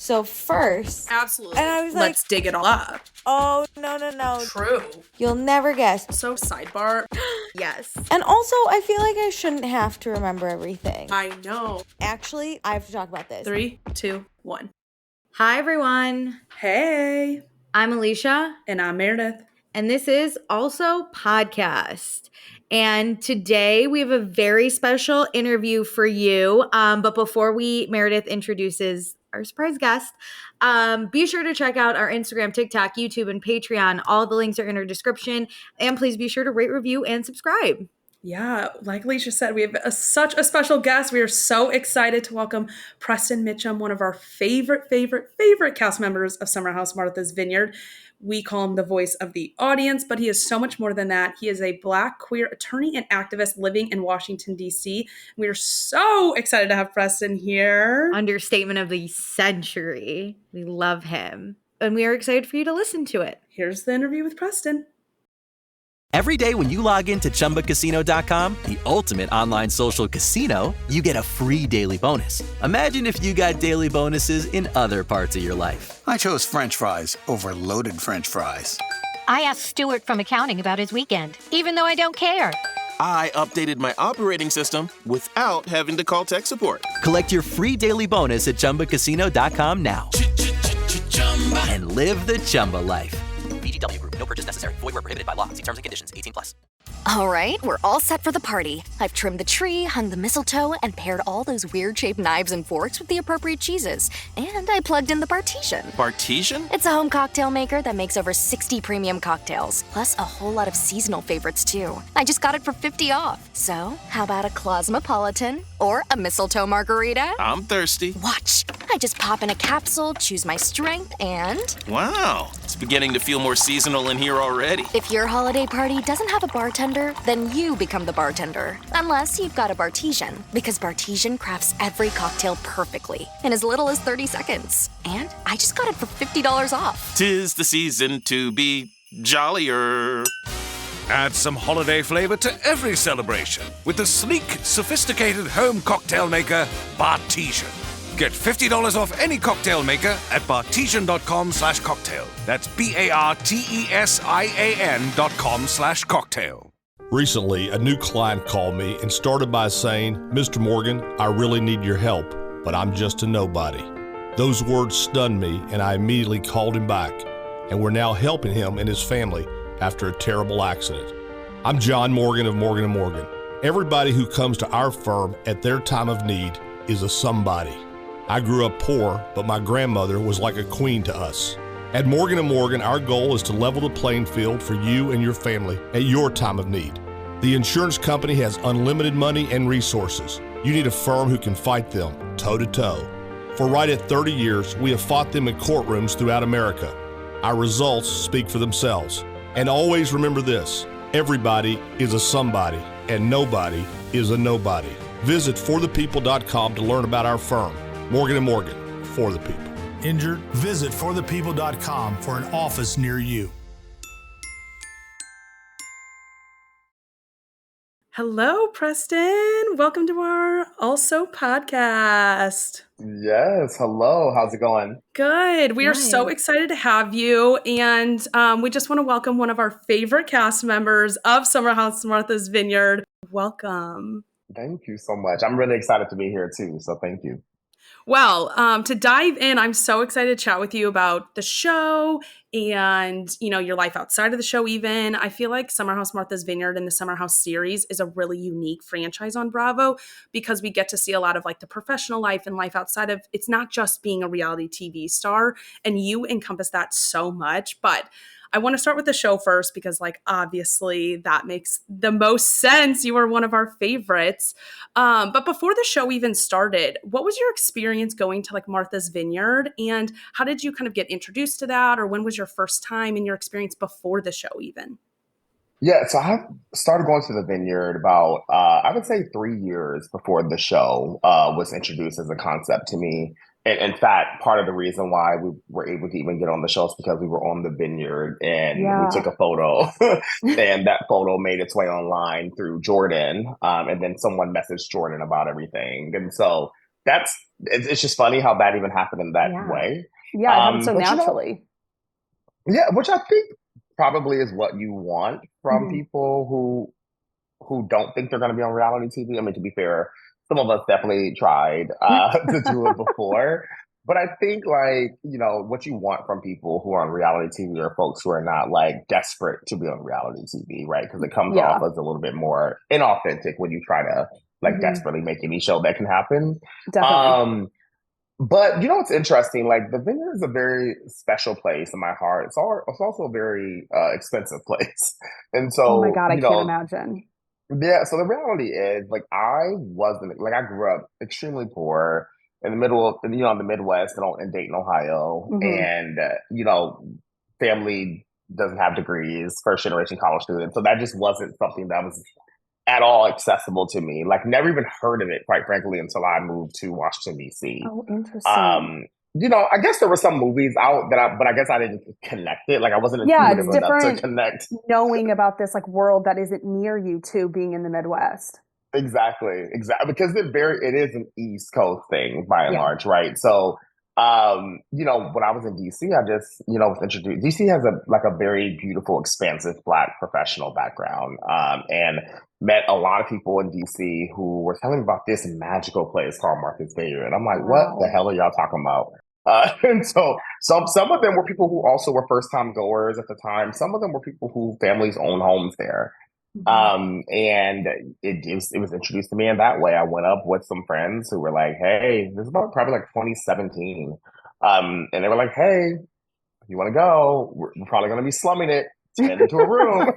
So first, absolutely. and I was Let's dig it all up. Oh, no. True. You'll never guess. So sidebar. Yes. And also, I feel like I shouldn't have to remember everything. I know. Actually, I have to talk about this. 3, 2, 1. Hi, everyone. Hey. I'm Alicia. And I'm Meredith. And this is Also Podcast. And today we have a very special interview for you. But before Meredith introduces our surprise guest, be sure to check out our Instagram, TikTok, YouTube, and Patreon. All the links are in our description. And please be sure to rate, review, and subscribe. Yeah, like Alicia said, we have such a special guest. We are so excited to welcome Preston Mitchum, one of our favorite cast members of Summer House Martha's Vineyard. We call him the voice of the audience, but he is so much more than that. He is a Black queer attorney and activist living in Washington, D.C. We are so excited to have Preston here. Understatement of the century. We love him. And we are excited for you to listen to it. Here's the interview with Preston. Every day when you log into ChumbaCasino.com, the ultimate online social casino, you get a free daily bonus. Imagine if you got daily bonuses in other parts of your life. I chose French fries over loaded French fries. I asked Stuart from accounting about his weekend, even though I don't care. I updated my operating system without having to call tech support. Collect your free daily bonus at ChumbaCasino.com now. And live the Chumba life. VGW Group. No purchase necessary. Void where prohibited by law. See terms and conditions. 18+. All right, we're all set for the party. I've trimmed the tree, hung the mistletoe, and paired all those weird-shaped knives and forks with the appropriate cheeses. And I plugged in the Bartesian. Bartesian? It's a home cocktail maker that makes over 60 premium cocktails, plus a whole lot of seasonal favorites, too. I just got it for $50 off. So, how about a Cosmopolitan or a mistletoe margarita? I'm thirsty. Watch. I just pop in a capsule, choose my strength, and... Wow, it's beginning to feel more seasonal in here already. If your holiday party doesn't have a bartender, then you become the bartender. Unless you've got a Bartesian, because Bartesian crafts every cocktail perfectly in as little as 30 seconds. And I just got it for $50 off. 'Tis the season to be jollier. Add some holiday flavor to every celebration with the sleek, sophisticated home cocktail maker, Bartesian. Get $50 off any cocktail maker at bartesian.com/cocktail. That's BARTESIAN.com/cocktail. Recently, a new client called me and started by saying, "Mr. Morgan, I really need your help, but I'm just a nobody." Those words stunned me, and I immediately called him back, and we're now helping him and his family after a terrible accident. I'm John Morgan of Morgan & Morgan. Everybody who comes to our firm at their time of need is a somebody. I grew up poor, but my grandmother was like a queen to us. At Morgan & Morgan, our goal is to level the playing field for you and your family at your time of need. The insurance company has unlimited money and resources. You need a firm who can fight them toe-to-toe. For right at 30 years, we have fought them in courtrooms throughout America. Our results speak for themselves. And always remember this, everybody is a somebody, and nobody is a nobody. Visit forthepeople.com to learn about our firm. Morgan & Morgan, for the people. Injured? Visit forthepeople.com for an office near you. Hello, Preston. Welcome to our Also Podcast. Yes. Hello. How's it going? Good. We are so excited to have you. And we just want to welcome one of our favorite cast members of Summer House Martha's Vineyard. Welcome. Thank you so much. I'm really excited to be here too. So thank you. Well, to dive in, I'm so excited to chat with you about the show and, you know, your life outside of the show even. I feel like Summer House Martha's Vineyard and the Summer House series is a really unique franchise on Bravo because we get to see a lot of like the professional life and life outside of, it's not just being a reality TV star, and you encompass that so much. But I want to start with the show first because, like, obviously that makes the most sense. You are one of our favorites. But before the show even started, what was your experience going to, like, Martha's Vineyard? And how did you kind of get introduced to that? Or when was your first time in your experience before the show even? Yeah, so I started going to the Vineyard about, I would say 3 years before the show was introduced as a concept to me. And in fact, part of the reason why we were able to even get on the show is because we were on the Vineyard and we took a photo and that photo made its way online through Jordan. And then someone messaged Jordan about everything. And so it's just funny how that even happened in that way. Yeah, it happened so but naturally. Yeah, which I think probably is what you want from people who don't think they're going to be on reality TV. I mean, to be fair, some of us definitely tried to do it before. But I think, like, you know, what you want from people who are on reality TV are folks who are not, like, desperate to be on reality TV, right? Because it comes off as a little bit more inauthentic when you try to, like, desperately make any show that can happen. Definitely. But, you know, what's interesting, like, the Vineyard is a very special place in my heart. It's also a very expensive place. And so, Oh my God, I you can't know, imagine. yeah, so the reality is, like, I grew up extremely poor in the middle of, you know, in the Midwest in Dayton, Ohio. And, you know, family doesn't have degrees, first generation college student. So that just wasn't something that was at all accessible to me. Like, never even heard of it, quite frankly, until I moved to Washington, D.C. Oh, interesting. You know, I guess there were some movies out but I guess I didn't connect it. Like, I wasn't intuitive it's enough to different connect. knowing about this like world that isn't near you too, being in the Midwest. Exactly. Because it is an East Coast thing by and large, right? So, you know, when I was in DC, I just, you know, was introduced. DC has a very beautiful, expansive Black professional background, and met a lot of people in DC who were telling me about this magical place called Martha's Vineyard, and I'm like, what the hell are y'all talking about? And so some of them were people who also were first time goers at the time. Some of them were people who families own homes there. And it was introduced to me in that way. I went up with some friends who were like, hey, this is about probably like 2017. And they were like, hey, if you want to go, we're probably going to be slumming it. 10 into a room.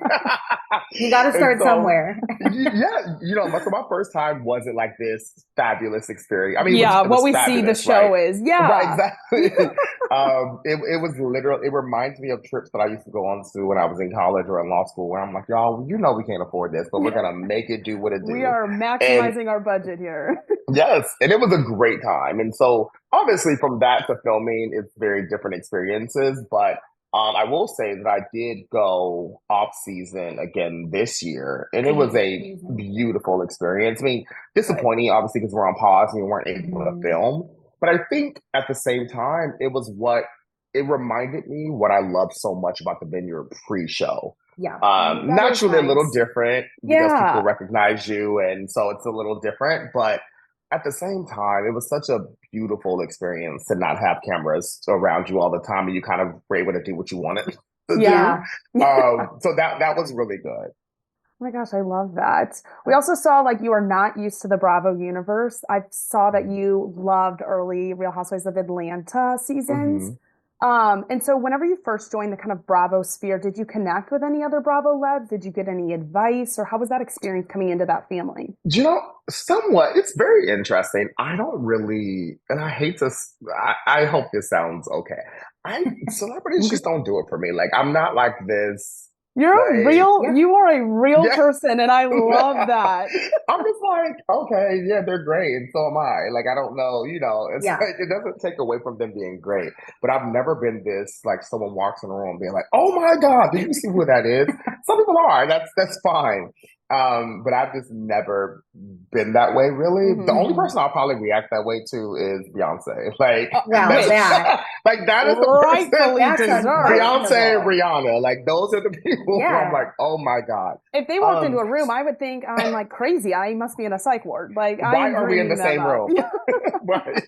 You got to start somewhere. Yeah, you know, so my first time wasn't like this fabulous experience. I mean, yeah, it was what we see the show is, right, exactly. It was literally. It reminds me of trips that I used to go on to when I was in college or in law school, where I'm like, y'all, you know, we can't afford this, but we're gonna make it do what it do. We are maximizing our budget here. Yes, and it was a great time, and so obviously from that to filming, it's very different experiences, but. I will say that I did go off season again this year, and it was a beautiful experience. I mean, disappointing, obviously, because we're on pause and we weren't able to film. But I think at the same time, it reminded me what I loved so much about the Vineyard pre-show. Yeah. Naturally a little different because people recognize you, and so it's a little different, but at the same time, it was such a beautiful experience to not have cameras around you all the time, and you kind of were able to do what you wanted to do. So that was really good. Oh my gosh, I love that. We also saw like you are not used to the Bravo universe. I saw that you loved early Real Housewives of Atlanta seasons. And so whenever you first joined the kind of Bravo sphere, did you connect with any other Bravo Labs? Did you get any advice, or how was that experience coming into that family? You know, somewhat. It's very interesting. I don't really, and I hate to, I hope this sounds okay. Celebrities just don't do it for me. Like, I'm not like this. You are a real person, and I love that. I'm just like, okay, yeah, they're great, and so am I. Like, I don't know, you know, like, it doesn't take away from them being great, but I've never been this, like, someone walks in the room being like, oh my God, do you see who that is? Some people are, that's fine. But I've just never been that way, really. The only person I'll probably react that way to is Beyonce. Like, like that is the rightfully deserved. Beyonce and Rihanna, like those are the people who I'm like, oh my God. If they walked into a room, I would think I'm like crazy. I must be in a psych ward. Like, why are we in the same room? Right.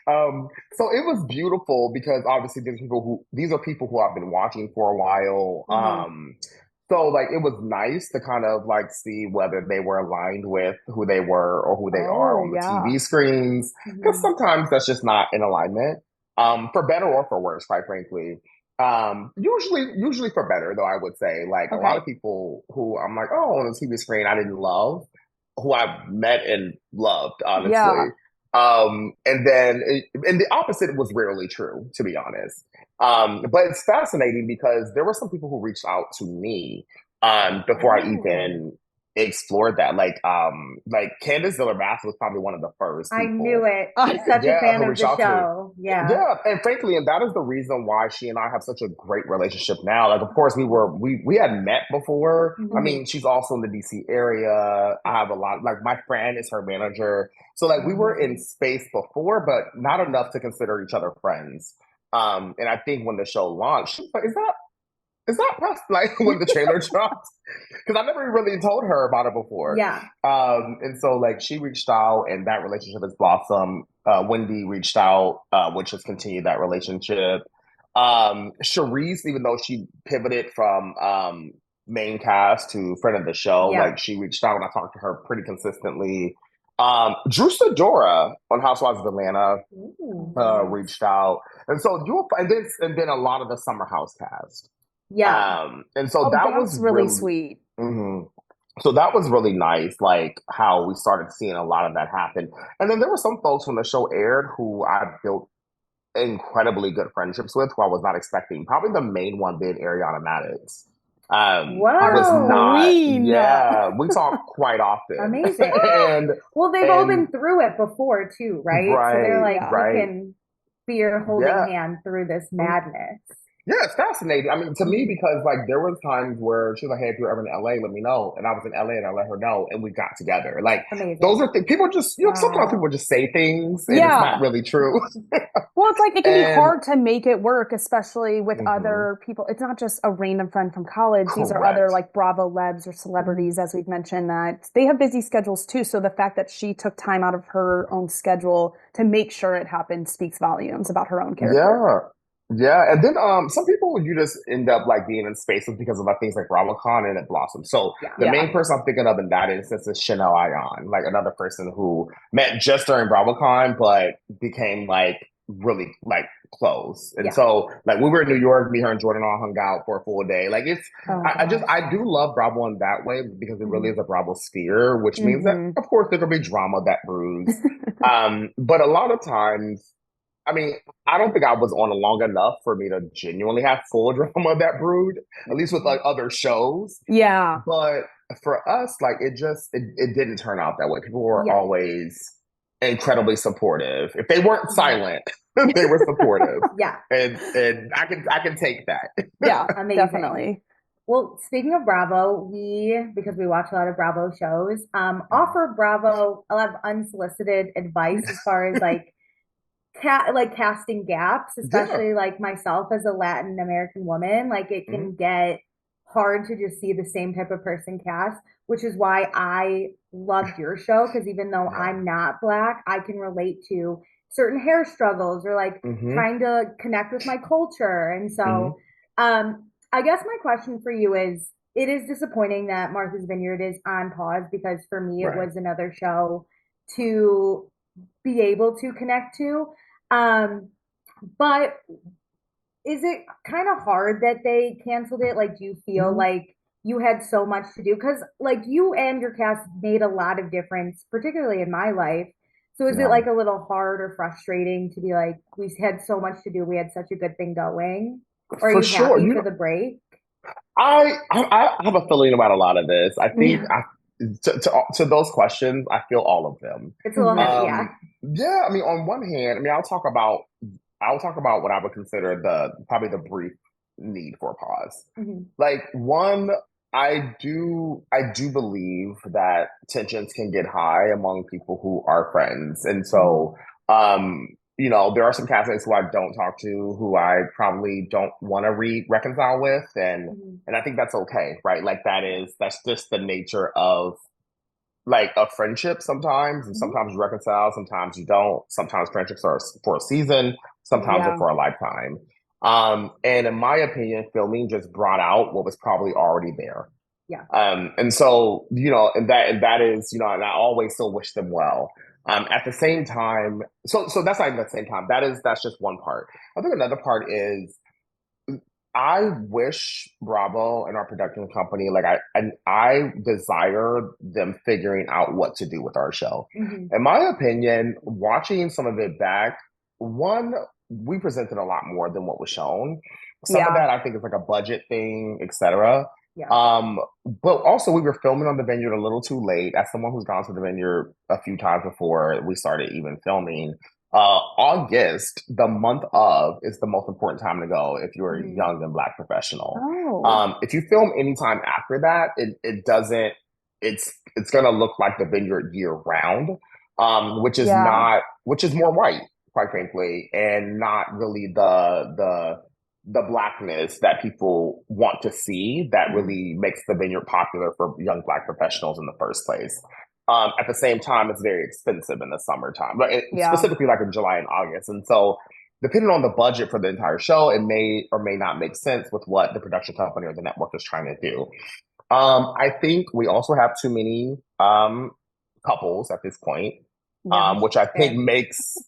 So it was beautiful because obviously these are people who I've been watching for a while. So, like, it was nice to kind of, like, see whether they were aligned with who they were or who they are on the TV screens. Because sometimes that's just not in alignment, for better or for worse, quite frankly. Usually for better, though, I would say. Like, a lot of people who I'm like, oh, on the TV screen, I didn't love, who I've met and loved, honestly. And the opposite was rarely true, to be honest. But it's fascinating because there were some people who reached out to me before I even explored that. Like Candace Diller-Bass was probably one of the first I people. knew it. I'm such a fan who of reached the out to me. show. Yeah. Yeah, and frankly, and that is the reason why she and I have such a great relationship now. Like, of course, we had met before. I mean, she's also in the DC area. I have a lot, like, my friend is her manager. So, like, we were in space before, but not enough to consider each other friends. And I think when the show launched, she was like, is that Preston? Like, when the trailer dropped? Because I never really told her about it before. Yeah. And so, like, she reached out, and that relationship has blossomed. Wendy reached out, which has continued that relationship. Charisse, even though she pivoted from main cast to friend of the show, like, she reached out, and I talked to her pretty consistently. Drew Sidora on Housewives of Atlanta reached out. And so and then a lot of the Summer House cast. Yeah. And so that was really sweet. So that was really nice, like how we started seeing a lot of that happen. And then there were some folks when the show aired who I built incredibly good friendships with, who I was not expecting. Probably the main one being Ariana Madix. We talk quite often. Amazing. and they've all been through it before too, right? So they're like, we can be your holding hand through this madness. Yeah, it's fascinating. I mean, to me, because like there was times where she was like, "Hey, if you're ever in LA, let me know." And I was in LA, and I let her know, and we got together. Like those are things people just, sometimes people just say things, and it's not really true. Well, it's like it can be hard to make it work, especially with other people. It's not just a random friend from college. These are other like Bravo lebs or celebrities, as we've mentioned, that they have busy schedules too. So the fact that she took time out of her own schedule to make sure it happened speaks volumes about her own character. Yeah, and then some people you just end up like being in spaces because of like things like BravoCon and it blossoms. So the main person I'm thinking of in that instance is Chanel Ayan, like another person who met just during BravoCon but became like really like close. And so like we were in New York, me, her, and Jordan all hung out for a full day. Like it's I do love Bravo in that way because it really is a Bravo sphere, which means that of course there's gonna be drama that brews. But a lot of times, I mean, I don't think I was on long enough for me to genuinely have full drama that brewed, at least with like other shows. Yeah. But for us, like it didn't turn out that way. People were always incredibly supportive. If they weren't silent, they were supportive. And I can take that. Yeah, amazing. Definitely. Well, speaking of Bravo, because we watch a lot of Bravo shows, offer Bravo a lot of unsolicited advice as far as like casting gaps, especially like myself as a Latin American woman. Like it can get hard to just see the same type of person cast, which is why I loved your show, because even though I'm not Black, I can relate to certain hair struggles or like trying to connect with my culture. And so I guess my question for you is, it is disappointing that Martha's Vineyard is on pause, because for me it was another show to be able to connect to. But is it kind of hard that they canceled it? Like, do you feel like you had so much to do? Because like you and your cast made a lot of difference, particularly in my life. So is it like a little hard or frustrating to be like, we had so much to do, we had such a good thing going? Or are you happy for the break? I have a feeling about a lot of this. I think to those questions, I feel all of them. It's a little heavy, Yeah, I mean, on one hand, I mean, I'll talk about what I would consider probably the brief need for a pause. Like one, I do believe that tensions can get high among people who are friends, and so there are some castmates who I don't talk to, who I probably don't want to reconcile with, and I think that's okay, right? Like that's just the nature of like a friendship sometimes, and sometimes you reconcile, sometimes you don't. Sometimes friendships are for a season, sometimes they're for a lifetime. And in my opinion, filming just brought out what was probably already there. And so, and that is, and I always still wish them well. At the same time, so that's not even at the same time. That's just one part. I think another part is I wish Bravo and our production company, like I desire them figuring out what to do with our show. In my opinion, watching some of it back, one, we presented a lot more than what was shown. Some of that I think is like a budget thing, etc. Yeah. But also we were filming on the Vineyard a little too late. As someone who's gone to the Vineyard a few times before we started even filming, August, the month of, is the most important time to go if you're a young and Black professional. Oh. If you film anytime after that, it doesn't. It's gonna look like the Vineyard year round, which is more white, quite frankly, and not really the Blackness that people want to see that really makes the Vineyard popular for young Black professionals in the first place. At the same time, it's very expensive in the summertime, but specifically like in July and August. And so depending on the budget for the entire show, it may or may not make sense with what the production company or the network is trying to do. I think we also have too many couples at this point, which I think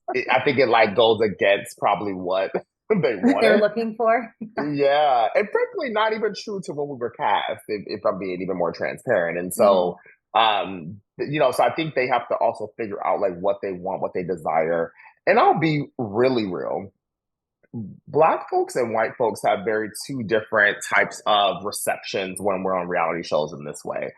it like goes against probably what they wanted. They're looking for. Yeah. And frankly, not even true to when we were cast, if I'm being even more transparent. And so, so I think they have to also figure out like what they want, what they desire. And I'll be really real. Black folks and white folks have very two different types of receptions when we're on reality shows in this way.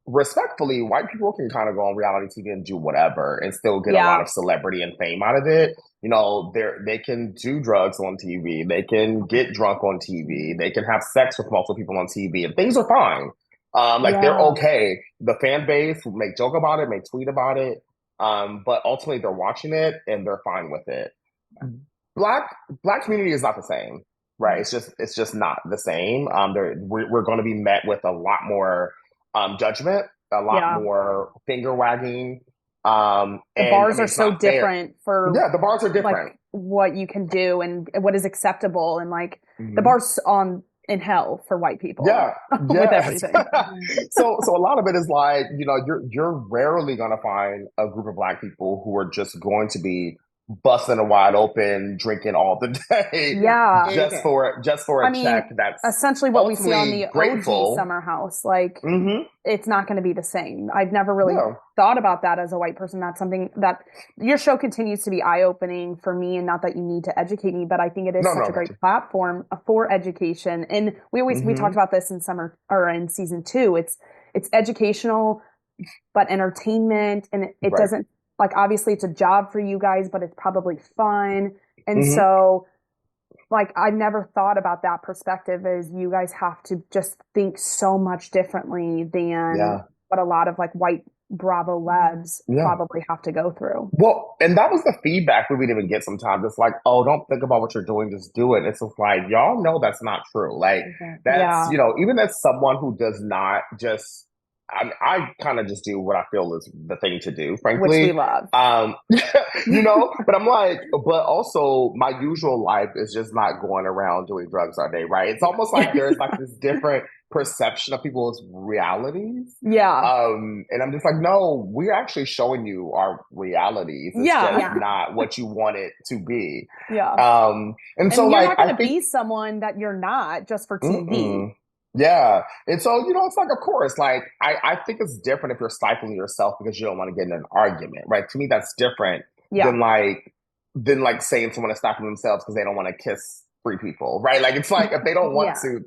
Respectfully, white people can kind of go on reality TV and do whatever and still get a lot of celebrity and fame out of it. You know, they can do drugs on TV, they can get drunk on TV, they can have sex with multiple people on TV, and things are fine. They're okay. The fan base may joke about it, may tweet about it, but ultimately they're watching it and they're fine with it. Black community is not the same, right? It's just not the same. We're going to be met with a lot more judgment, a lot more finger wagging. The bars are so different for the bars are different. Like, what you can do and what is acceptable, and like the bars in hell for white people. With everything. So a lot of it is like, you're rarely going to find a group of Black people who are just going to be busting it wide open, drinking all the day. Just for a check. That's essentially what we see on the grateful. OG Summer House. Like, it's not going to be the same. I've never really thought about that as a white person. That's something that your show continues to be eye-opening for me, and not that you need to educate me, but I think it is such a great platform for education. And we talked about this in in season 2. It's educational, but entertainment, and it doesn't, like, obviously it's a job for you guys, but it's probably fun. And so, like, I never thought about that perspective, as you guys have to just think so much differently than what a lot of like white Bravo labs probably have to go through. Well, and that was the feedback we would even get sometimes. It's like, oh, don't think about what you're doing, just do it. It's just like, y'all know that's not true. Like, that's, even as someone who does not just, I kind of just do what I feel is the thing to do, frankly. Which we love. But I'm like, but also my usual life is just not going around doing drugs all day, right? It's almost like there's like this different perception of people's realities. And I'm just like, no, we're actually showing you our realities. It's just not what you want it to be. And so, you're like, not going to be someone that you're not just for TV. Yeah. And so, it's like, of course, like, I think it's different if you're stifling yourself because you don't want to get in an argument, right? To me, that's different than like saying someone is stifling themselves because they don't want to kiss 3 people, right? Like, it's like, if they don't want to,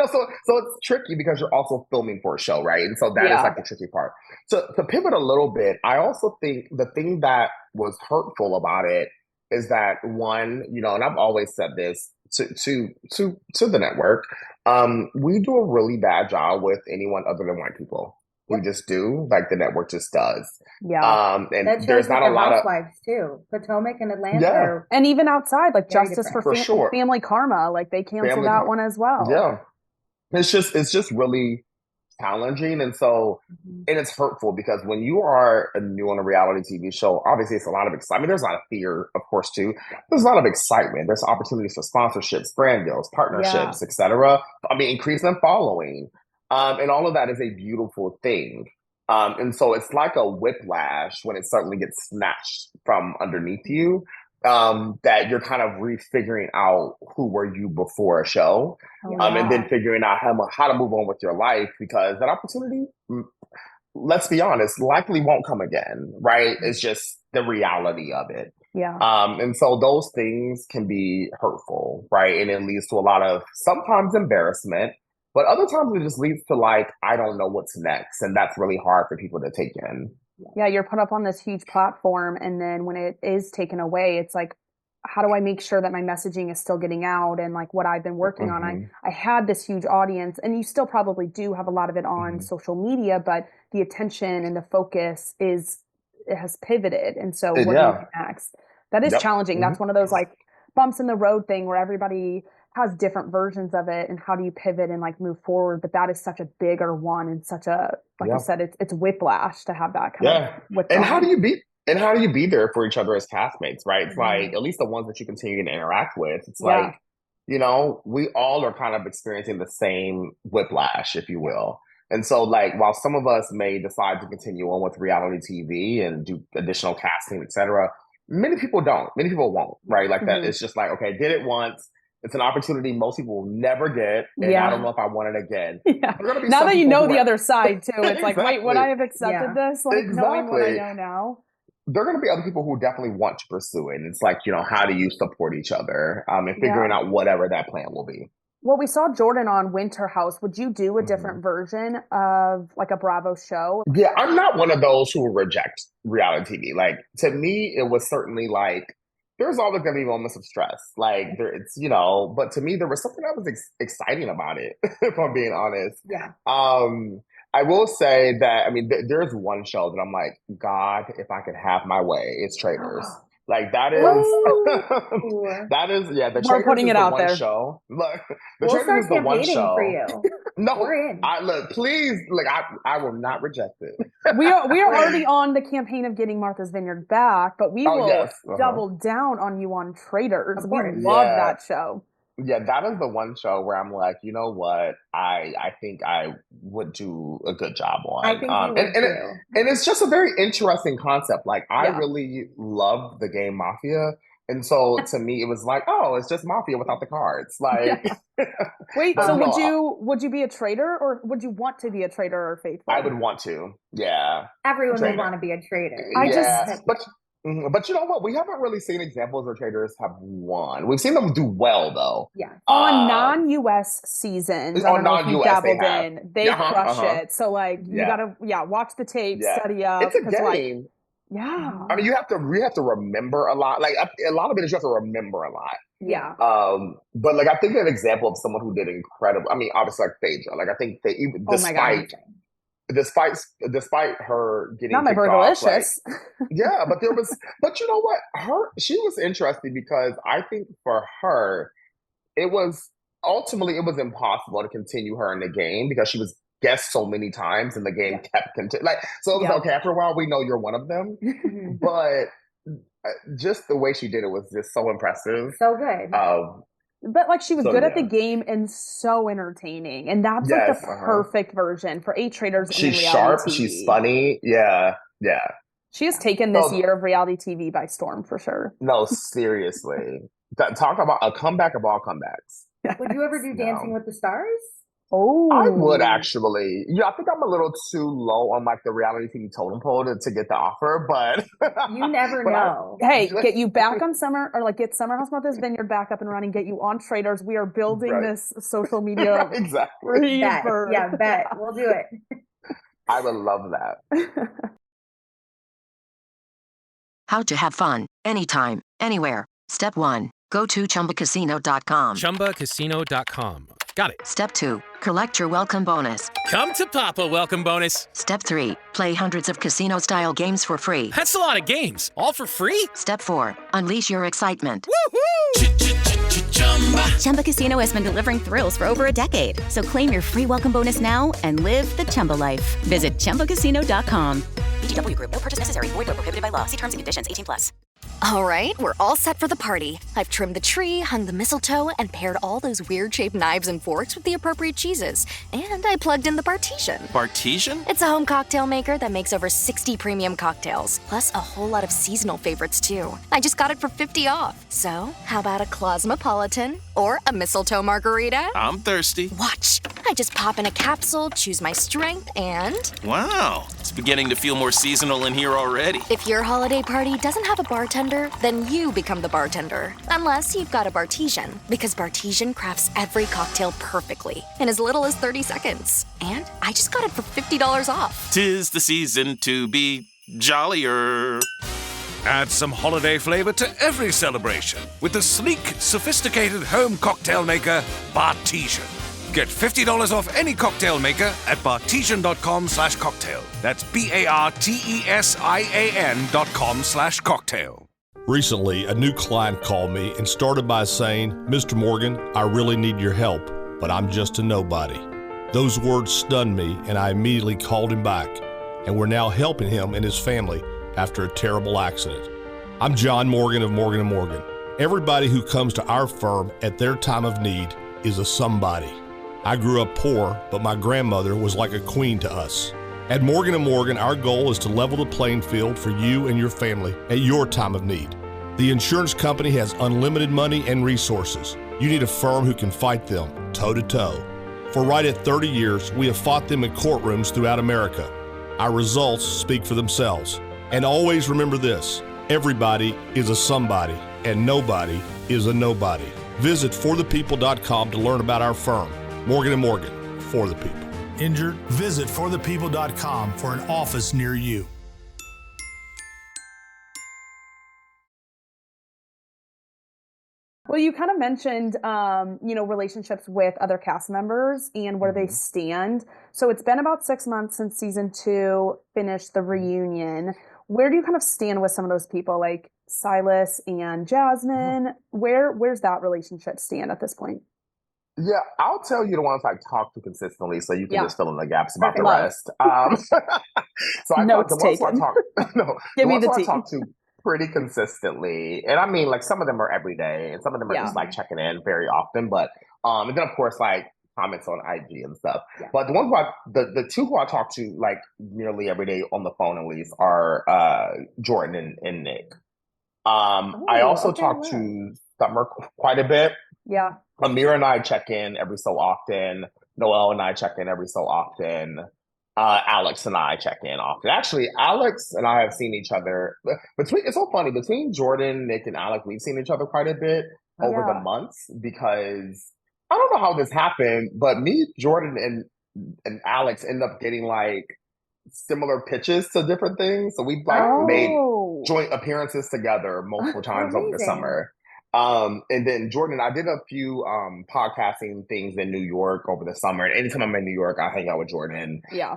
so it's tricky because you're also filming for a show, right? And so that is like the tricky part. So to pivot a little bit, I also think the thing that was hurtful about it is that, one, and I've always said this to the network, we do a really bad job with anyone other than white people. We just do, like the network just does. And there's not a lot of housewives too. Potomac and Atlanta, and even outside, like Justice for sure. Family Karma, like they canceled that one as well. It's just really challenging, and so and it's hurtful because when you are new on a reality TV show, obviously it's a lot of excitement. There's a lot of fear, of course, too. There's a lot of excitement. There's opportunities for sponsorships, brand deals, partnerships, etc. I mean, increase in following, and all of that is a beautiful thing. And so it's like a whiplash when it suddenly gets snatched from underneath you. That you're kind of refiguring out who were you before a show, and then figuring out how to move on with your life, because that opportunity, let's be honest, likely won't come again, right? It's just the reality of it. And so those things can be hurtful, right? And it leads to a lot of sometimes embarrassment, But other times it just leads to like, I don't know what's next. And that's really hard for people to take in. Yeah, you're put up on this huge platform, and then when it is taken away, it's like, how do I make sure that my messaging is still getting out and like what I've been working on? I had this huge audience, and you still probably do have a lot of it on social media, but the attention and the focus it has pivoted. And so what do you do next? That is challenging. That's one of those like bumps in the road thing where everybody has different versions of it, and how do you pivot and like move forward? But that is such a bigger one, and such a, like you said, it's whiplash to have that kind of withdrawal. And how do you be there for each other as castmates, right? It's like, at least the ones that you continue to interact with, it's like, you know, we all are kind of experiencing the same whiplash, if you will. And so like, while some of us may decide to continue on with reality TV and do additional casting, etc., many people don't. Many people won't, right? Like that, it's just like, okay, did it once. It's an opportunity most people will never get, and I don't know if I want it again. Now that you know the other side too, it's like, wait, would I have accepted this? Like knowing what I know now. There are going to be other people who definitely want to pursue it. And it's like, you know, how do you support each other and figuring out whatever that plan will be. Well, we saw Jordan on Winter House. Would you do a different version of like a Bravo show? Yeah, I'm not one of those who reject reality TV. Like, to me, it was certainly like, there's always going to be moments of stress. Like, it's, you know, but to me, there was something that was exciting about it, if I'm being honest. Yeah. I will say that, I mean, there's one show that I'm like, God, if I could have my way, it's Traitors. Like, that is, the We're putting it out there. Show. Look, we'll start campaigning for you. No, we're in. Look, please, like, I will not reject it. We are already on the campaign of getting Martha's Vineyard back, but we will double down on you on Traitors. We love that show. Yeah, that is the one show where I'm like, you know what? I think I would do a good job on. I think you would too. And it's just a very interesting concept. Like, I really love the game Mafia. And so to me, it was like, oh, it's just Mafia without the cards. Like, wait, so would you be a traitor, or would you want to be a traitor or faithful? I would want to. Yeah. Everyone would want to be a traitor. But you know what? We haven't really seen examples where traders have won. We've seen them do well, though. Yeah. On non-US seasons, I don't know if you dabbled in, they crush it. So, like, you gotta, watch the tape, study up. It's a game. I mean, you have to remember a lot. Like, a lot of it is you have to remember a lot. Yeah. But like, I think an example of someone who did incredible. I mean, obviously, like Phaedra. Like, I think they even despite her getting not my Burgalicious. Like, but you know what? She was interesting because I think for her, it was impossible to continue her in the game because she was guessed so many times and the game kept continuing. Like, so it was okay, after a while, we know you're one of them. But just the way she did it was just so impressive. So good. But like, she was good at the game and so entertaining, and that's like the perfect version for 8 traders. She's sharp. TV. She's funny. Yeah. She has taken this year of reality TV by storm for sure. No, seriously. Talk about a comeback of all comebacks. Would you ever do Dancing with the Stars? Oh, I would actually. Yeah, I think I'm a little too low on like the reality TV totem pole to get the offer, but you never know. Get you back on Summer, or like get Summer House Martha's Vineyard back up and running. Get you on Traitors. We are building this social media. Exactly. Bet. We'll do it. I would love that. How to have fun anytime, anywhere. Step 1. Go to ChumbaCasino.com. ChumbaCasino.com. Got it. Step 2. Collect your welcome bonus. Come to Papa welcome bonus. Step 3. Play hundreds of casino-style games for free. That's a lot of games. All for free? Step 4. Unleash your excitement. Woohoo! Chumba Casino has been delivering thrills for over a decade. So claim your free welcome bonus now and live the Chumba life. Visit ChumbaCasino.com. VGW Group. No purchase necessary. Void where prohibited by law. See terms and conditions. 18+. All right, we're all set for the party. I've trimmed the tree, hung the mistletoe, and paired all those weird-shaped knives and forks with the appropriate cheeses. And I plugged in the Bartesian. Bartesian? It's a home cocktail maker that makes over 60 premium cocktails, plus a whole lot of seasonal favorites, too. I just got it for $50 off. So, how about a Cosmopolitan or a mistletoe margarita? I'm thirsty. Watch. I just pop in a capsule, choose my strength, and... Wow, it's beginning to feel more seasonal in here already. If your holiday party doesn't have a bartender, then you become the bartender. Unless you've got a Bartesian, because Bartesian crafts every cocktail perfectly in as little as 30 seconds. And I just got it for $50 off. 'Tis the season to be jollier. Add some holiday flavor to every celebration with the sleek, sophisticated home cocktail maker, Bartesian. Get $50 off any cocktail maker at bartesian.com/cocktail. That's BARTESIAN.com/cocktail. Recently, a new client called me and started by saying, Mr. Morgan, I really need your help, but I'm just a nobody. Those words stunned me, and I immediately called him back, and we're now helping him and his family after a terrible accident. I'm John Morgan of Morgan & Morgan. Everybody who comes to our firm at their time of need is a somebody. I grew up poor, but my grandmother was like a queen to us. At Morgan & Morgan, our goal is to level the playing field for you and your family at your time of need. The insurance company has unlimited money and resources. You need a firm who can fight them toe-to-toe. For right at 30 years, we have fought them in courtrooms throughout America. Our results speak for themselves. And always remember this, everybody is a somebody, and nobody is a nobody. Visit forthepeople.com to learn about our firm, Morgan & Morgan, for the people. Injured? Visit forthepeople.com for an office near you. Well, you kind of mentioned, relationships with other cast members and where they stand. So it's been about 6 months since season 2 finished the reunion. Where do you kind of stand with some of those people, like Silas and Jasmine? Where's that relationship stand at this point? Yeah, I'll tell you the ones I talk to consistently, so you can just fill in the gaps about the Love. rest. So I Notes talk, the ones taken. I talk, no, Give the me ones the I tea. talk to pretty consistently, and I mean, like some of them are every day, and some of them are Yeah. just like checking in very often. But and then of course like comments on IG and stuff. Yeah. But the ones the two who I talk to like nearly every day on the phone at least are Jordan and Nick. I also talk to Summer quite a bit. Yeah. Amir and I check in every so often. Noelle and I check in every so often. Alex and I check in often. Actually, Alex and I have seen each other it's so funny, between Jordan, Nick, and Alex, we've seen each other quite a bit over the months because I don't know how this happened, but me, Jordan, and Alex end up getting like similar pitches to different things. So we've like made joint appearances together multiple times over the Amazing. summer. And then Jordan, I did a few podcasting things in New York over the summer. And anytime I'm in New York, I hang out with Jordan. Yeah.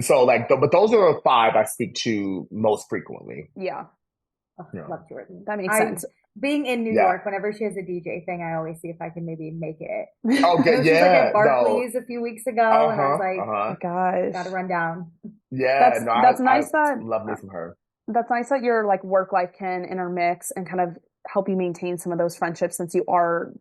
So like, but those are the 5 I speak to most frequently. Yeah. Yeah. Love Jordan. That makes sense. Being in New Yeah. York, whenever she has a DJ thing, I always see if I can maybe make it. Oh, I good. know she was like Yeah. at Barclays a few weeks ago, and I was like, Oh gosh. gotta run down. Yeah. That's nice I that love me from her. That's nice that your like work life can intermix and kind of help you maintain some of those friendships, since you are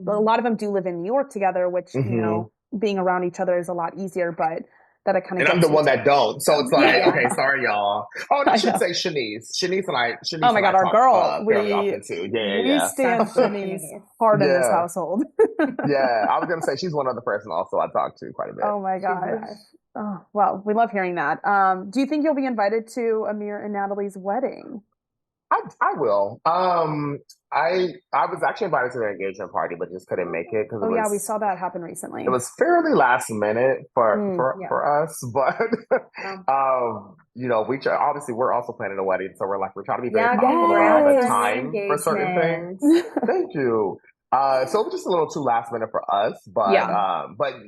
a lot of them do live in New York together, which being around each other is a lot easier, but that it kind of And I'm the one that don't. So it's like, okay, sorry, y'all. Oh, and I should say Shanice. Shanice and I oh my God, our talk, girl. fairly often too. We stand Shanice hard in this household. Yeah, I was going to say she's one other person also I talk to quite a bit. Oh my gosh. Oh, well, we love hearing that. Do you think you'll be invited to Amir and Natalie's wedding? I will. I was actually invited to their engagement party, but just couldn't make it because yeah, we saw that happen recently. It was fairly last minute for us, but obviously we're also planning a wedding, so we're trying to be very thoughtful around the time for certain things. Thank you. So it was just a little too last minute for us, but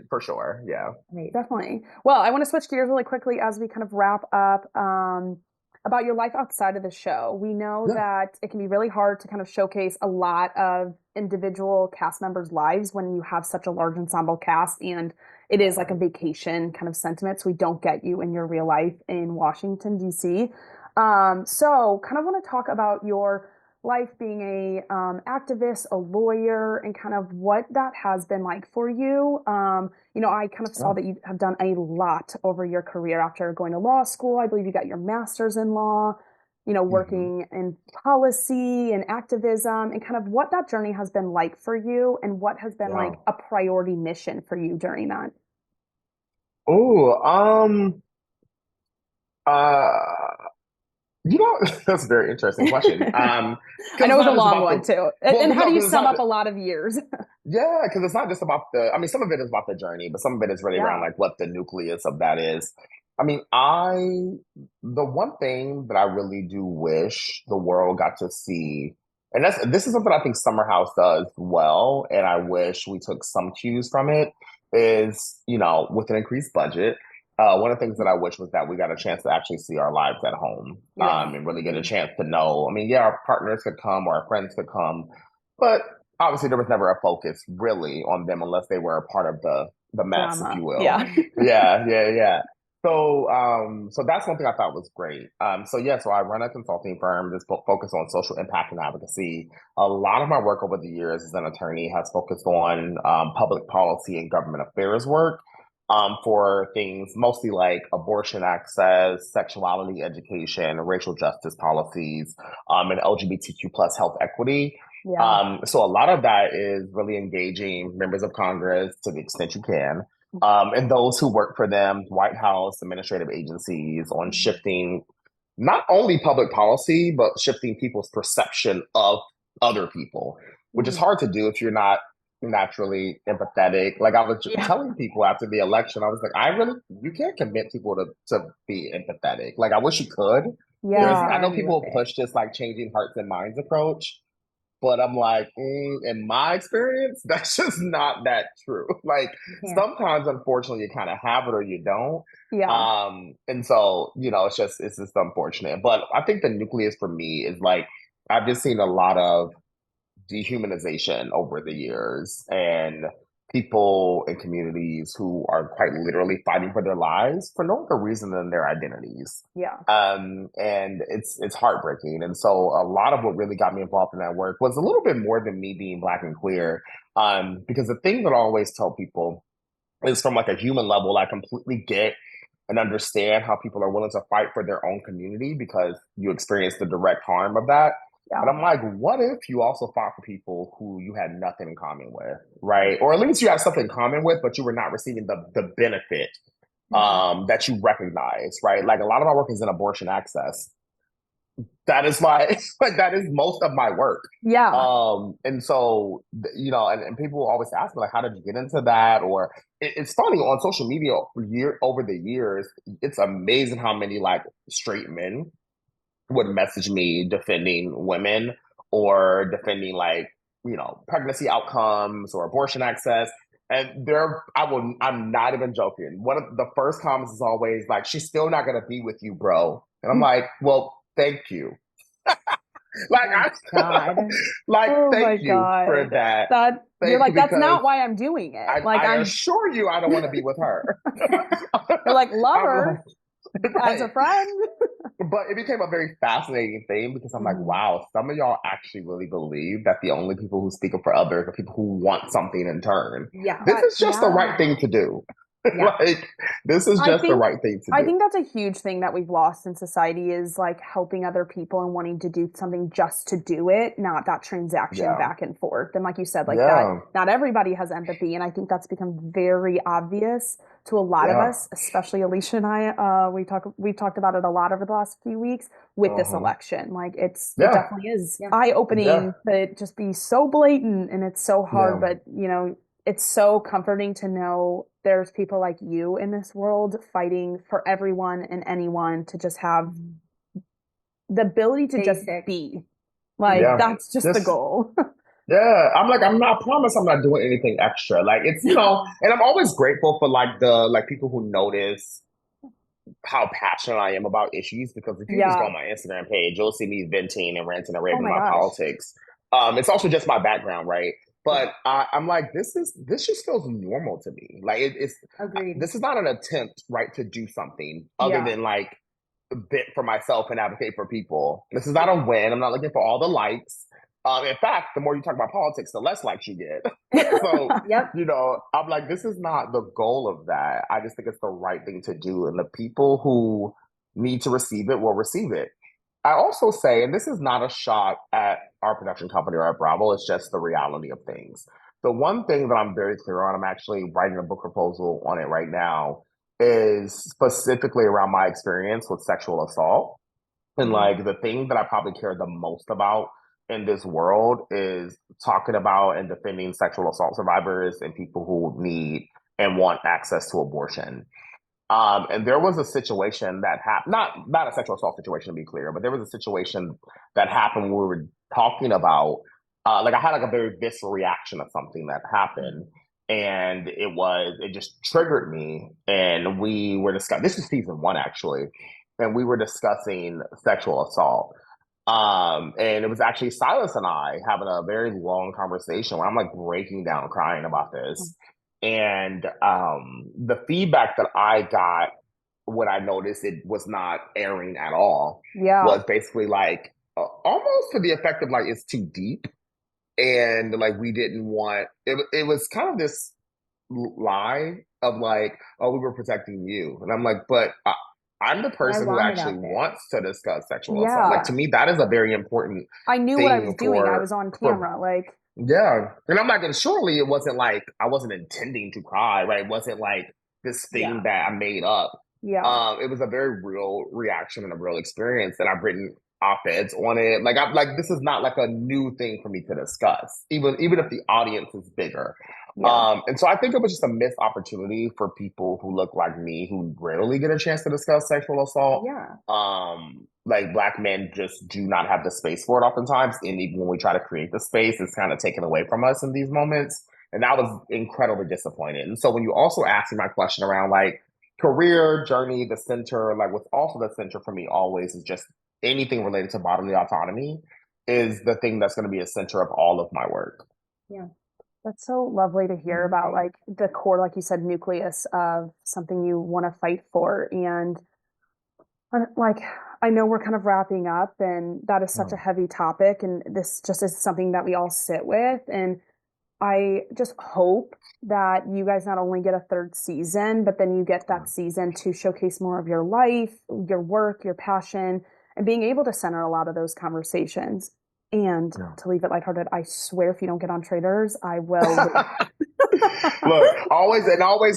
for sure, yeah. Definitely. Well, I want to switch gears really quickly as we kind of wrap up about your life outside of the show. We know that it can be really hard to kind of showcase a lot of individual cast members' lives when you have such a large ensemble cast, and it is like a vacation kind of sentiment, so we don't get you in your real life in Washington, D.C. So kind of want to talk about your life being a activist, a lawyer, and kind of what that has been like for you. I kind of saw that you have done a lot over your career after going to law school. I believe you got your master's in law, working in policy and activism, and kind of what that journey has been like for you and what has been like a priority mission for you during that. Uh, that's a very interesting question. I Because know it's it was a not just long about one the too. well, And how no, do you because it's sum not. up a lot of years? Yeah, because it's not just about I mean, some of it is about the journey, but some of it is really around Yeah. like what the nucleus of that is. I mean, the one thing that I really do wish the world got to see, and this is something I think Summer House does well, and I wish we took some cues from it, is, with an increased budget, one of the things that I wish was that we got a chance to actually see our lives at home, Yeah. and really get a chance to know. I mean, yeah, our partners could come or our friends could come, but obviously there was never a focus really on them unless they were a part of the mess, if Drama. you will. Yeah. Yeah. So that's one thing I thought was great. So I run a consulting firm that's focused on social impact and advocacy. A lot of my work over the years as an attorney has focused on public policy and government affairs work, for things mostly like abortion access, sexuality education, racial justice policies, and LGBTQ plus health equity. Yeah. So a lot of that is really engaging members of Congress to the extent you can, and those who work for them, White House, administrative agencies, on shifting not only public policy, but shifting people's perception of other people, which is hard to do if you're not naturally empathetic. Like I was telling people after the election, I was like, you can't convince people to be empathetic. Like I wish you could. I know people push this like changing hearts and minds approach, but I'm like, in my experience, that's just not that true. Like sometimes, unfortunately, you kind of have it or you don't. Yeah. And so, it's just unfortunate. But I think the nucleus for me is like, I've just seen a lot of dehumanization over the years, and people in communities who are quite literally fighting for their lives for no other reason than their identities. Yeah. And it's heartbreaking. And so a lot of what really got me involved in that work was a little bit more than me being Black and queer. Because the thing that I always tell people is, from like a human level, I completely get and understand how people are willing to fight for their own community because you experience the direct harm of that. Yeah. But I'm like, what if you also fought for people who you had nothing in common with, right? Or at least you had something in common with, but you were not receiving the benefit that you recognize, right? Like a lot of my work is in abortion access. That is that is most of my work. Yeah. And so, and people always ask me, like, how did you get into that? Or it's funny on social media over the years, it's amazing how many like straight men would message me defending women or defending like, pregnancy outcomes or abortion access. And I'm not even joking. One of the first comments is always like, she's still not going to be with you, bro. And I'm like, well, thank you. Like, thank you for that. You're like, that's not why I'm doing it. I assure you, I don't want to be with her. You're like, love her as a friend. But it became a very fascinating thing because I'm like, wow, some of y'all actually really believe that the only people who speak up for others are people who want something in turn. Yeah. This is just the right thing to do. Yeah. This is just the right thing to do. I think that's a huge thing that we've lost in society is like helping other people and wanting to do something just to do it, not that transaction back and forth. And like you said, like that, not everybody has empathy. And I think that's become very obvious to a lot of us, especially Alicia and I. We've talked about it a lot over the last few weeks with this election. Like it definitely is eye-opening that it just be so blatant and it's so hard, but it's so comforting to know there's people like you in this world fighting for everyone and anyone to just have the ability to just be. Like, that's just the goal. Yeah, I promise I'm not doing anything extra. Like, it's, and I'm always grateful for like people who notice how passionate I am about issues, because if you just go on my Instagram page, you'll see me venting and ranting and raving about politics. It's also just my background, right? But I'm like, this just feels normal to me. Like it's agreed. This is not an attempt, right, to do something other than like bit for myself and advocate for people. This is not a win. I'm not looking for all the likes. In fact, the more you talk about politics, the less likes you get. So, I'm like, this is not the goal of that. I just think it's the right thing to do. And the people who need to receive it will receive it. I also say, and this is not a shot at our production company or at Bravo, it's just the reality of things. The one thing that I'm very clear on, I'm actually writing a book proposal on it right now, is specifically around my experience with sexual assault. And like the thing that I probably care the most about in this world is talking about and defending sexual assault survivors and people who need and want access to abortion. And there was a situation that happened, not a sexual assault situation to be clear, but there was a situation that happened when we were talking about, like I had like a very visceral reaction to something that happened. And it just triggered me. And we were discussing, this is season 1 actually, and we were discussing sexual assault. And it was actually Silas and I having a very long conversation where I'm like breaking down crying about this. And the feedback that I got when I noticed it was not airing at all was basically like almost to the effect of like it's too deep, and like we didn't want it. It was kind of this lie of like, oh, we were protecting you, and I'm like, but I'm the person who actually wants to discuss sexual assault. Like to me, that is a very important. I knew what I was doing. I was on camera, like. Yeah. And I'm not gonna, surely it wasn't like I wasn't intending to cry, right? It wasn't like this thing that I made up. Yeah. It was a very real reaction and a real experience. And I've written op-eds on it. Like I'm like, this is not like a new thing for me to discuss, even if the audience is bigger. Yeah. And so I think it was just a missed opportunity for people who look like me who rarely get a chance to discuss sexual assault. Yeah. Like Black men just do not have the space for it oftentimes. And even when we try to create the space, it's kind of taken away from us in these moments. And I was incredibly disappointed. And so when you also asked me my question around like career journey, the center, like what's also the center for me always is just anything related to bodily autonomy is the thing that's going to be a center of all of my work. Yeah. That's so lovely to hear about like the core, like you said, nucleus of something you want to fight for. And like, I know we're kind of wrapping up and that is such a heavy topic and this just is something that we all sit with. And I just hope that you guys not only get a 3rd season, but then you get that season to showcase more of your life, your work, your passion, and being able to center a lot of those conversations. And to leave it lighthearted, I swear if you don't get on Traders, I will. Look, always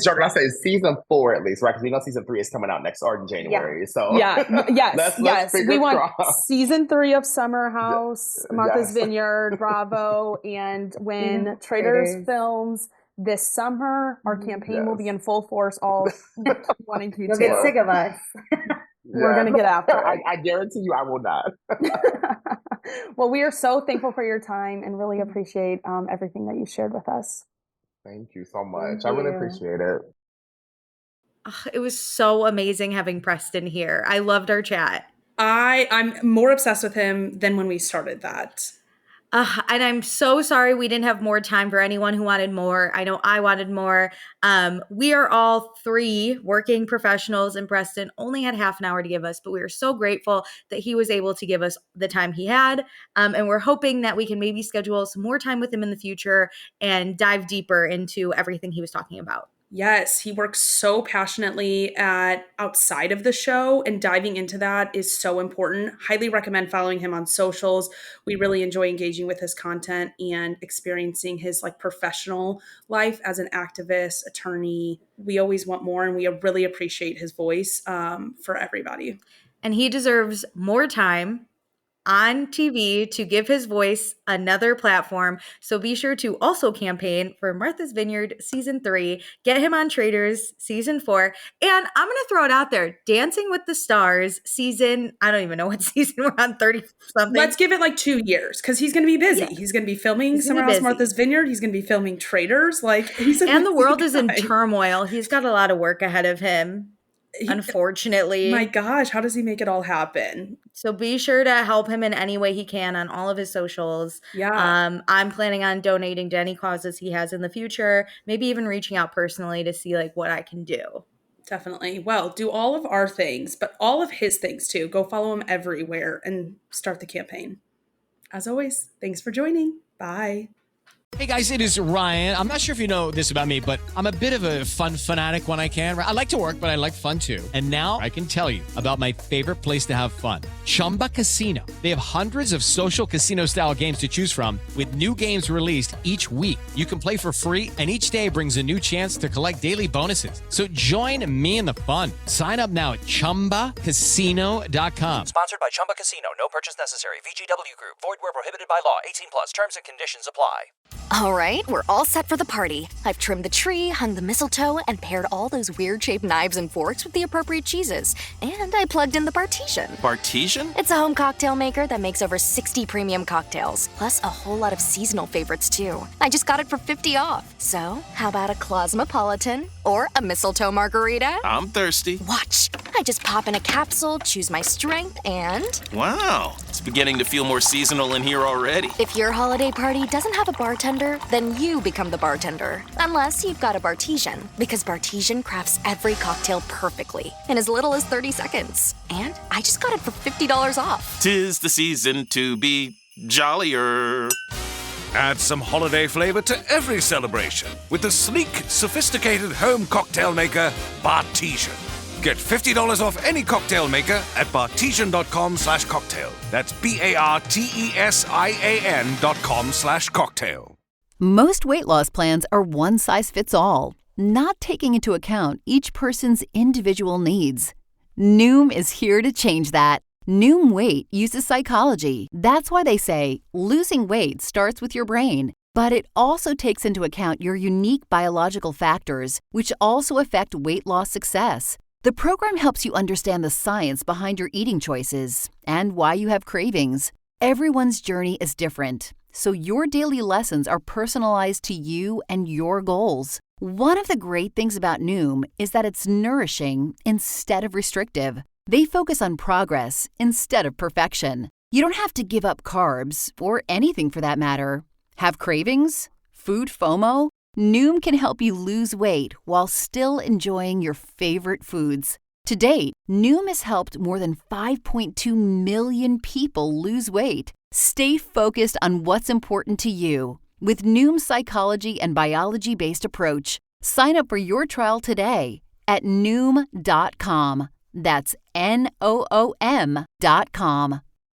joking. I say season 4 at least, right? Because we know season 3 is coming out next or in January. So yes. We want season 3 of Summer House, Martha's Vineyard, Bravo, and when Traders films this summer, our campaign will be in full force. All wanting to You'll get sick of us. We're going to get after it. I guarantee you I will not. Well, we are so thankful for your time and really appreciate everything that you shared with us. Thank you so much. I really appreciate it. It was so amazing having Preston here. I loved our chat. I'm more obsessed with him than when we started that. And I'm so sorry we didn't have more time for anyone who wanted more. I know I wanted more. We are all 3 working professionals, and Preston only had half an hour to give us, but we were so grateful that he was able to give us the time he had. And we're hoping that we can maybe schedule some more time with him in the future and dive deeper into everything he was talking about. Yes, he works so passionately outside of the show, and diving into that is so important. Highly recommend following him on socials. We really enjoy engaging with his content and experiencing his like professional life as an activist, attorney. We always want more, and we really appreciate his voice for everybody. And he deserves more time on TV to give his voice another platform. So be sure to also campaign for Martha's Vineyard Season 3. Get him on Traders Season 4. And I'm going to throw it out there. Dancing with the Stars season, I don't even know what season we're on, 30-something. Let's give it like 2 years because he's going to be busy. Yeah. He's going to be filming Summer House Martha's Vineyard. He's going to be filming Traders. Like, and the world is in turmoil. He's got a lot of work ahead of him. Unfortunately. My gosh, how does he make it all happen? So be sure to help him in any way he can on all of his socials. Yeah. I'm planning on donating to any causes he has in the future, maybe even reaching out personally to see like what I can do. Definitely. Well, do all of our things, but all of his things too. Go follow him everywhere and start the campaign. As always, thanks for joining. Bye. Hey guys, it is Ryan. I'm not sure if you know this about me, but I'm a bit of a fun fanatic when I can. I like to work, but I like fun too. And now I can tell you about my favorite place to have fun. Chumba Casino. They have hundreds of social casino style games to choose from with new games released each week. You can play for free and each day brings a new chance to collect daily bonuses. So join me in the fun. Sign up now at ChumbaCasino.com. Sponsored by Chumba Casino. No purchase necessary. VGW Group. Void where prohibited by law. 18 plus. Terms and conditions apply. All right, we're all set for the party. I've trimmed the tree, hung the mistletoe, and paired all those weird-shaped knives and forks with the appropriate cheeses. And I plugged in the Bartesian. Bartesian? It's a home cocktail maker that makes over 60 premium cocktails, plus a whole lot of seasonal favorites, too. I just got it for $50 off. So, how about a Cosmopolitan or a mistletoe margarita? I'm thirsty. Watch. I just pop in a capsule, choose my strength, and... Wow, it's beginning to feel more seasonal in here already. If your holiday party doesn't have a bartender, then you become the bartender. Unless you've got a Bartesian, because Bartesian crafts every cocktail perfectly in as little as 30 seconds. And I just got it for $50 off. 'Tis the season to be jollier. Add some holiday flavor to every celebration with the sleek, sophisticated home cocktail maker, Bartesian. Get $50 off any cocktail maker at bartesian.com/cocktail. That's BARTESIAN.com/cocktail. Most weight loss plans are one size fits all, not taking into account each person's individual needs. Noom is here to change that. Noom Weight uses psychology. That's why they say losing weight starts with your brain. But it also takes into account your unique biological factors, which also affect weight loss success. The program helps you understand the science behind your eating choices and why you have cravings. Everyone's journey is different, so your daily lessons are personalized to you and your goals. One of the great things about Noom is that it's nourishing instead of restrictive. They focus on progress instead of perfection. You don't have to give up carbs, or anything for that matter. Have cravings? Food FOMO? Noom can help you lose weight while still enjoying your favorite foods. To date, Noom has helped more than 5.2 million people lose weight. Stay focused on what's important to you with Noom's psychology and biology-based approach. Sign up for your trial today at Noom.com. That's NOOM.com.